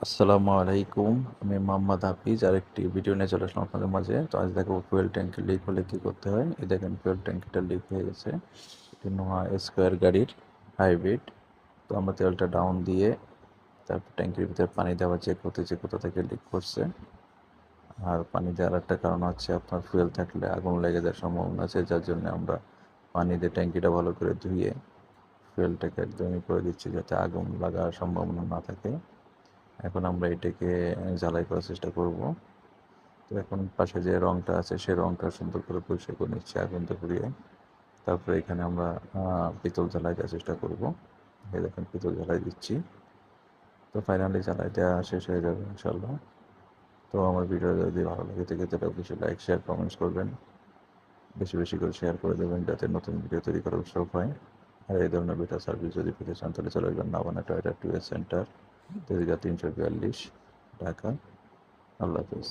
আসসালামু আলাইকুম। আমি মোহাম্মদ হাফিজ আরেকটি ভিডিও নিয়ে চলে আসলাম আপনাদের মাঝে। তো আজ দেখাবো ফুয়েল ট্যাঙ্কি লিক হলে কী করতে হয়। এই দেখেন ফুয়েল ট্যাঙ্কিটা লিক হয়ে গেছে। এটি নোয়া স্কোয়ার গাড়ির হাইব্রিড। তো আমরা তেলটা ডাউন দিয়ে তারপর ট্যাঙ্কির ভিতরে পানি দেওয়া চেক করতে যে কোথা থেকে লিক করছে। আর পানি দেওয়ার একটা কারণ হচ্ছে আপনার ফুয়েল থাকলে আগুন লেগে যাওয়ার সম্ভাবনা আছে, যার জন্য আমরা পানি দিয়ে ট্যাঙ্কিটা ভালো করে ধুয়ে ফুয়েলটাকে একদমই করে দিচ্ছি যাতে আগুন লাগার সম্ভাবনা না থাকে। এখন আমরা এটাকে জ্বালাই করার চেষ্টা করব। তো এখন পাশে যে রঙটা আছে সেই রঙটা সুন্দর করে পরিষ্কার করে নিচ্ছি আগুন দিয়ে পুড়িয়ে। তারপরে এখানে আমরা পিতল জ্বালাই দেওয়ার চেষ্টা করব। এই দেখেন পিতল জ্বালাই দিচ্ছি। তো ফাইনালি জ্বালাই দেওয়া শেষ হয়ে যাবে ইনশাল্লাহ। তো আমার ভিডিও যদি ভালো লাগে থাকে তাহলে অবশ্যই লাইক শেয়ার কমেন্টস করবেন, বেশি বেশি করে শেয়ার করে দেবেন যাতে নতুন ভিডিও তৈরি করার উৎসাহ হয়। আর এই ধরনের ভিডিও সার্ভিস যদি পেতে চান তাহলে চলে আসবেন নাভানা টয়টা 2 সেন্টার, তেজগাঁ 342, ঢাকা। আল্লাহ হাফিজ।